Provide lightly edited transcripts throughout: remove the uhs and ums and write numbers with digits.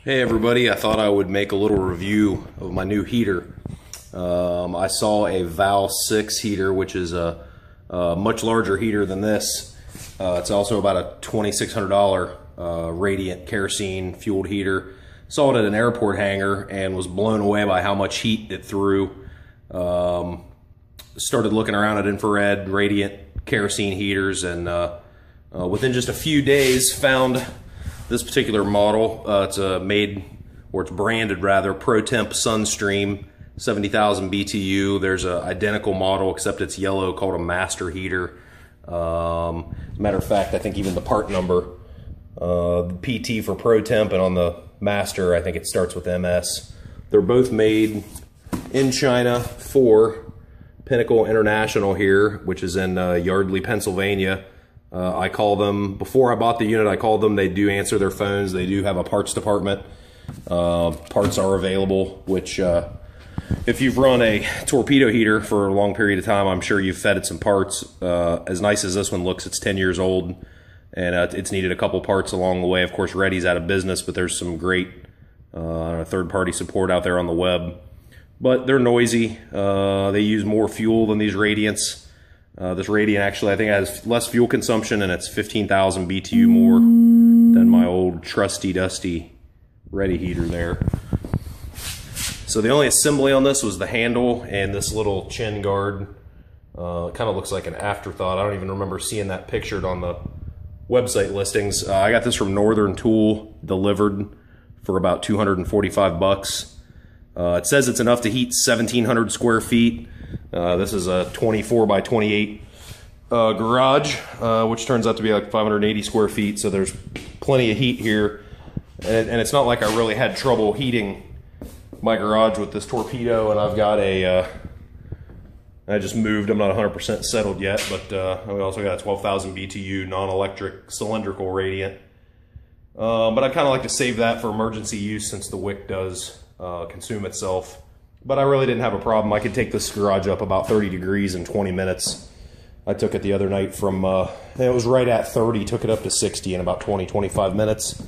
Hey everybody, I thought I would make a little review of my new heater. I saw a Val 6 heater, which is a much larger heater than this. It's also about a $2,600 radiant kerosene fueled heater. Saw it at an airport hangar and was blown away by how much heat it threw. Started looking around at infrared radiant kerosene heaters, and within just a few days found this particular model. It's branded rather, ProTemp Sunstream, 70,000 BTU. There's an identical model, except it's yellow, called a master heater. As a matter of fact, I think even the part number, PT for ProTemp, and on the master, I think it starts with MS. They're both made in China for Pinnacle International here, which is in Yardley, Pennsylvania. I call them, before I bought the unit, I called them. They do answer their phones. They do have a parts department. Parts are available, which if you've run a torpedo heater for a long period of time, I'm sure you've fed it some parts. As nice as this one looks, it's 10 years old, and it's needed a couple parts along the way. Of course, Reddy's out of business, but there's some great third-party support out there on the web. But they're noisy. They use more fuel than these Radiants. This Radiant actually, I think, has less fuel consumption, and it's 15,000 BTU more than my old trusty dusty Reddy heater there. So the only assembly on this was the handle and this little chin guard. It kind of looks like an afterthought. I don't even remember seeing that pictured on the website listings. I got this from Northern Tool, delivered for about 245 bucks. It says it's enough to heat 1,700 square feet. This is a 24 by 28 garage, which turns out to be like 580 square feet, so there's plenty of heat here. And it's not like I really had trouble heating my garage with this torpedo, and I've got I just moved, I'm not 100% settled yet, but we also got a 12,000 BTU non-electric cylindrical radiant. But I kind of like to save that for emergency use, since the wick does consume itself. But I really didn't have a problem. I could take this garage up about 30 degrees in 20 minutes. I took it the other night from, it was right at 30, took it up to 60 in about 20-25 minutes.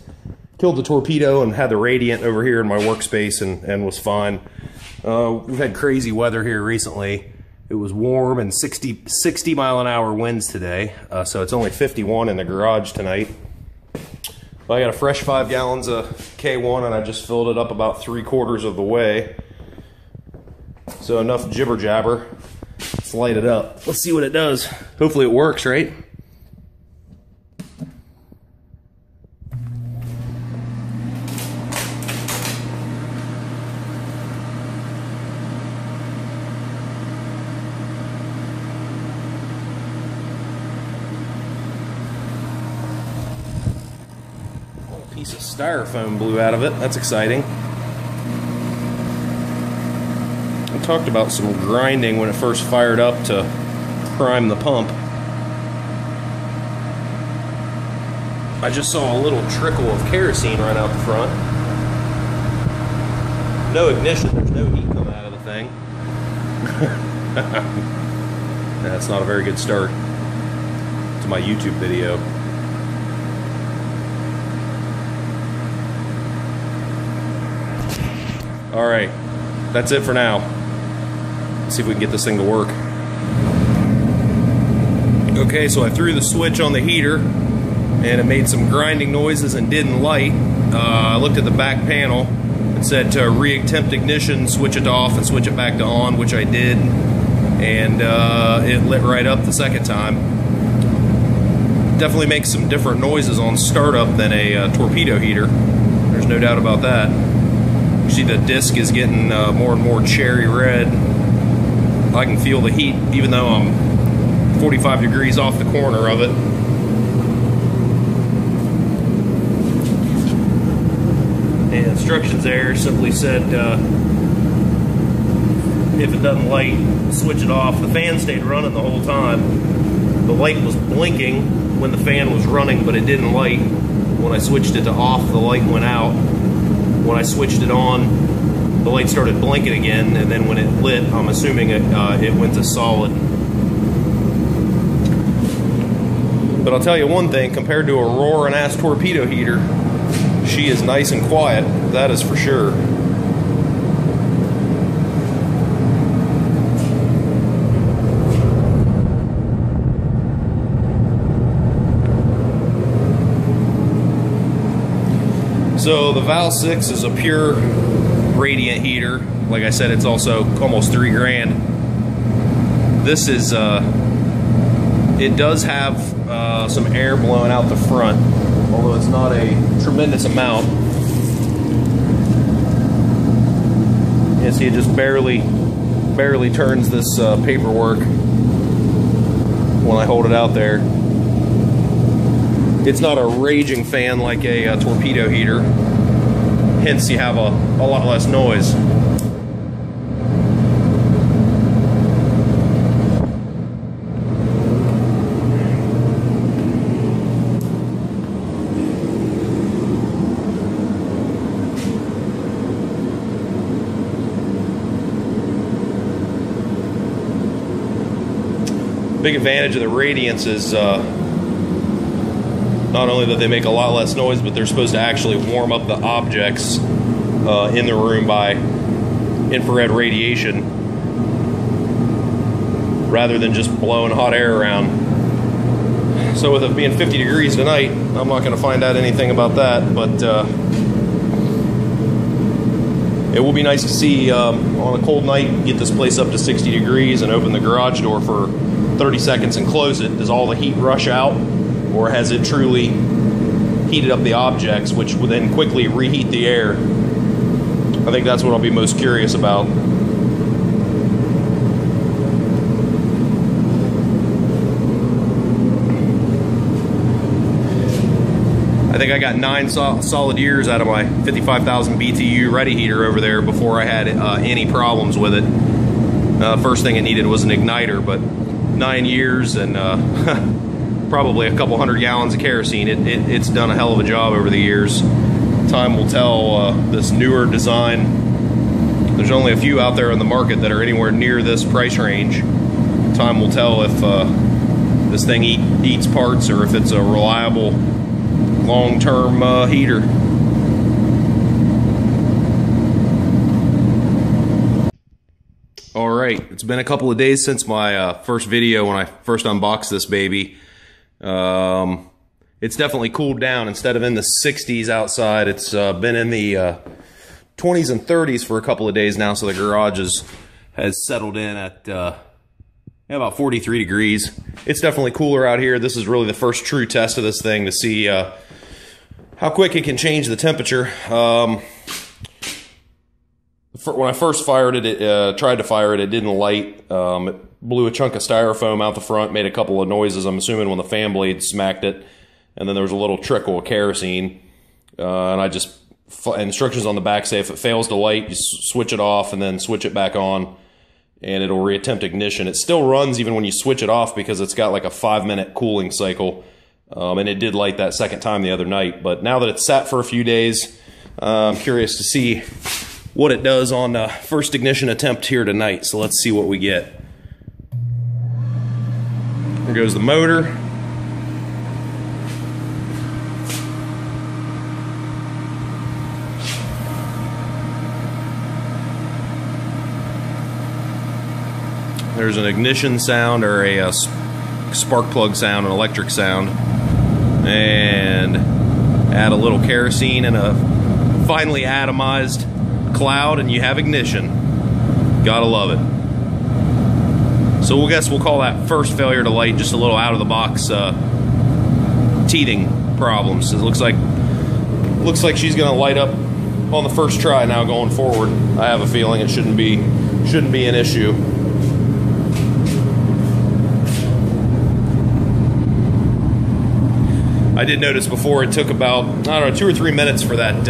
Killed the torpedo and had the radiant over here in my workspace, and was fine. We've had crazy weather here recently. It was warm and 60 mile an hour winds today, so it's only 51 in the garage tonight. But I got a fresh 5 gallons of K1, and I just filled it up about 3/4 of the way. So enough jibber jabber. Let's light it up. Let's see what it does. Hopefully it works, right? A piece of styrofoam blew out of it. That's exciting. Talked about some grinding when it first fired up to prime the pump. I just saw a little trickle of kerosene right out the front. No ignition, there's no heat coming out of the thing. That's not a very good start to my YouTube video. Alright, that's it for now. See if we can get this thing to work. Okay, so I threw the switch on the heater and it made some grinding noises and didn't light. I looked at the back panel. It said to re-tempt ignition, switch it off and switch it back to on, which I did, and it lit right up the second time. Definitely makes some different noises on startup than a torpedo heater. There's no doubt about that. You see the disc is getting more and more cherry red. I can feel the heat even though I'm 45 degrees off the corner of it. The instructions there simply said if it doesn't light, switch it off. The fan stayed running the whole time. The light was blinking when the fan was running, but it didn't light. When I switched it to off, the light went out. When I switched it on, the light started blinking again, and then when it lit, I'm assuming it went to solid. But I'll tell you one thing, compared to a roaring ass torpedo heater, she is nice and quiet, that is for sure. So the Val 6 is a pure radiant heater. Like I said, it's also almost $3 grand. This is, it does have some air blowing out the front, although it's not a tremendous amount. You see, it just barely turns this paperwork when I hold it out there. It's not a raging fan like a torpedo heater, hence you have a lot less noise. Big advantage of the Radiance is not only that they make a lot less noise, but they're supposed to actually warm up the objects in the room by infrared radiation rather than just blowing hot air around. So with it being 50 degrees tonight, I'm not going to find out anything about that, but it will be nice to see on a cold night, get this place up to 60 degrees and open the garage door for 30 seconds and close it. Does all the heat rush out, or has it truly heated up the objects, which will then quickly reheat the air? I think that's what I'll be most curious about. I think I got 9 solid years out of my 55,000 BTU ready heater over there before I had any problems with it. First thing it needed was an igniter, but 9 years and probably a couple hundred gallons of kerosene. It's done a hell of a job over the years. Time will tell. This newer design, there's only a few out there in the market that are anywhere near this price range. Time will tell if this thing eats parts or if it's a reliable long-term heater. Alright, it's been a couple of days since my first video when I first unboxed this baby. It's definitely cooled down. Instead of in the 60s outside, it's been in the 20s and 30s for a couple of days now, so the garage has settled in at about 43 degrees. It's definitely cooler out here. This is really the first true test of this thing to see how quick it can change the temperature. When I first fired it, tried to fire it, it didn't light. It blew a chunk of styrofoam out the front, made a couple of noises, I'm assuming when the fan blade smacked it, and then there was a little trickle of kerosene. And I just, instructions on the back say if it fails to light, you switch it off and then switch it back on, and it'll reattempt ignition. It still runs even when you switch it off because it's got like a 5-minute cooling cycle. And it did light that second time the other night. But now that it's sat for a few days, I'm curious to see what it does on the first ignition attempt here tonight. So let's see what we get. There goes the motor. There's an ignition sound, or a spark plug sound, an electric sound. And add a little kerosene and a finely atomized cloud, and you have ignition. Gotta love it. So we'll call that first failure to light just a little out of the box teething problems. It looks like she's gonna light up on the first try now going forward. I have a feeling it shouldn't be an issue. I did notice before it took about, I don't know, 2 or 3 minutes for that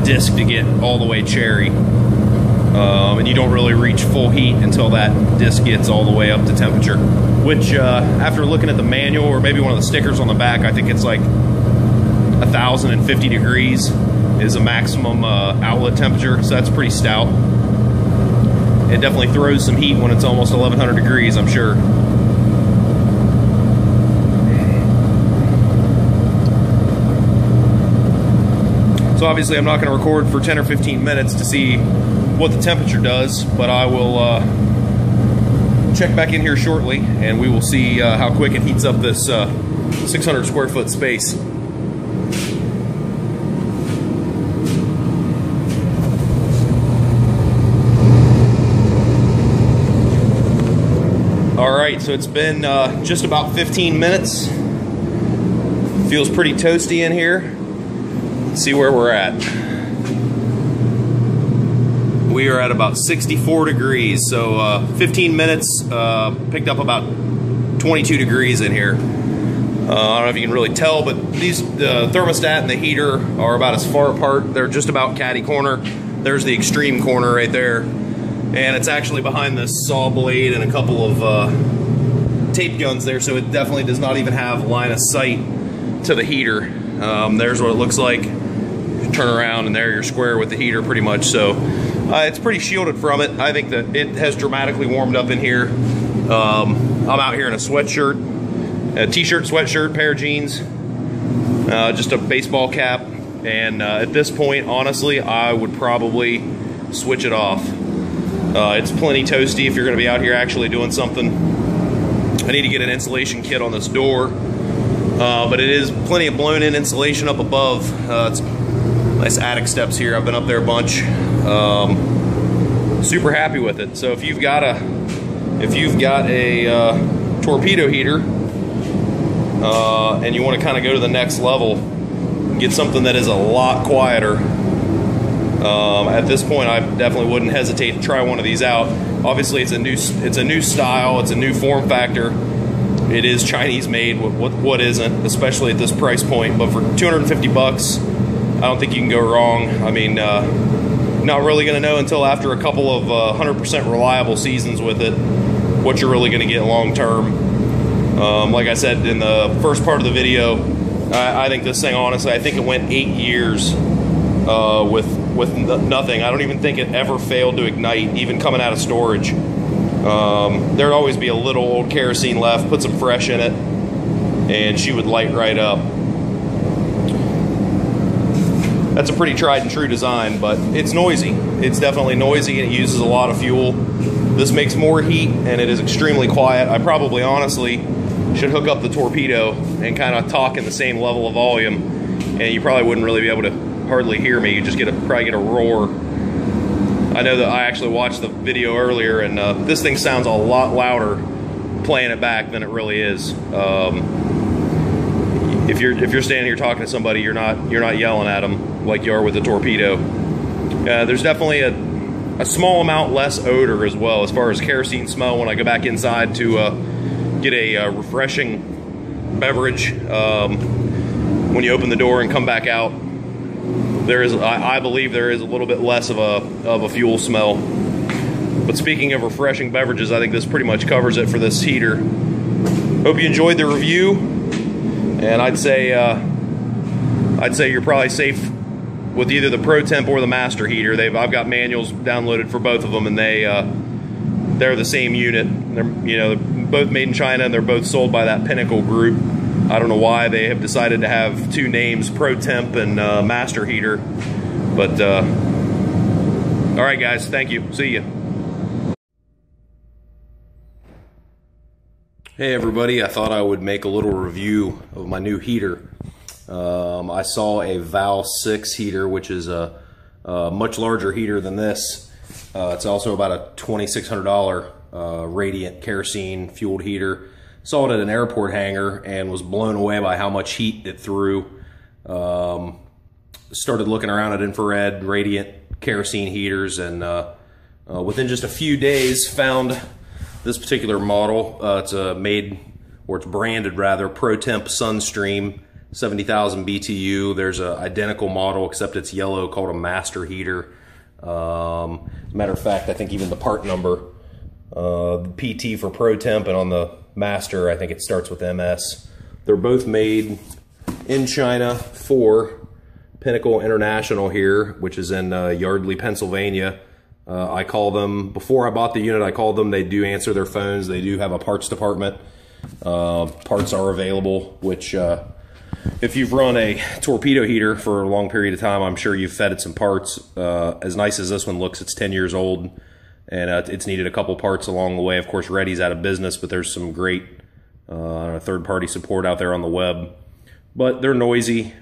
disc to get all the way cherry. And you don't really reach full heat until that disc gets all the way up to temperature. Which, after looking at the manual or maybe one of the stickers on the back, I think it's like 1,050 degrees is a maximum outlet temperature, so that's pretty stout. It definitely throws some heat when it's almost 1,100 degrees, I'm sure. So obviously I'm not going to record for 10 or 15 minutes to see what the temperature does, but I will check back in here shortly and we will see how quick it heats up this 600 square foot space. Alright, so it's been just about 15 minutes. Feels pretty toasty in here. Let's see where we're at. We are at about 64 degrees, so 15 minutes, picked up about 22 degrees in here. I don't know if you can really tell, but these the thermostat and the heater are about as far apart. They're just about catty corner. There's the extreme corner right there. And it's actually behind this saw blade and a couple of tape guns there, so it definitely does not even have line of sight to the heater. There's what it looks like. You turn around and there you're square with the heater pretty much, so it's pretty shielded from it. I think that it has dramatically warmed up in here. I'm out here in a sweatshirt, a t-shirt, sweatshirt, pair of jeans, just a baseball cap, and at this point, honestly, I would probably switch it off. It's plenty toasty if you're going to be out here actually doing something. I need to get an insulation kit on this door, but it is plenty of blown in insulation up above. It's nice attic steps here. I've been up there a bunch. Super happy with it. So if you've got a torpedo heater and you want to kind of go to the next level, get something that is a lot quieter. At this point, I definitely wouldn't hesitate to try one of these out. Obviously, it's a new style, it's a new form factor. It is Chinese made. What isn't, especially at this price point? But for 250 bucks, I don't think you can go wrong. I mean, not really going to know until after a couple of 100% reliable seasons with it what you're really going to get long term. Like I said in the first part of the video, I think this thing, honestly, I think it went 8 years with nothing. I don't even think it ever failed to ignite, even coming out of storage. There'd always be a little old kerosene left, put some fresh in it, and she would light right up. That's a pretty tried and true design, but it's noisy. It's definitely noisy and it uses a lot of fuel. This makes more heat and it is extremely quiet. I probably honestly should hook up the torpedo and kind of talk in the same level of volume, and you probably wouldn't really be able to hardly hear me. You just probably get a roar. I know that I actually watched the video earlier, and this thing sounds a lot louder playing it back than it really is. If you're standing here talking to somebody, you're not yelling at them like you are with the torpedo. There's definitely a small amount less odor as well, as far as kerosene smell. When I go back inside to get a refreshing beverage, when you open the door and come back out, I believe there is a little bit less of a fuel smell. But speaking of refreshing beverages, I think this pretty much covers it for this heater. Hope you enjoyed the review, and I'd say you're probably safe with either the ProTemp or the Master heater. I've got manuals downloaded for both of them, and they're the same unit. They're both made in China, and they're both sold by that Pinnacle group. I don't know why they have decided to have two names, ProTemp and Master heater. But all right, guys, thank you. See ya. Hey everybody, I thought I would make a little review of my new heater. I saw a Val 6 heater, which is a much larger heater than this. It's also about a $2,600 radiant kerosene fueled heater. Saw it at an airport hangar and was blown away by how much heat it threw. Started looking around at infrared radiant kerosene heaters, and within just a few days found this particular model. It's branded rather, ProTemp Sunstream, 70,000 BTU. There's an identical model, except it's yellow, called a Master heater. As a matter of fact, I think even the part number, PT for ProTemp, and on the Master, I think it starts with MS. They're both made in China for Pinnacle International here, which is in Yardley, Pennsylvania. I call them, before I bought the unit, I called them. They do answer their phones. They do have a parts department. Parts are available, which if you've run a torpedo heater for a long period of time, I'm sure you've fed it some parts. As nice as this one looks, it's 10 years old, and it's needed a couple parts along the way. Of course, Reddy's out of business, but there's some great third-party support out there on the web. But they're noisy.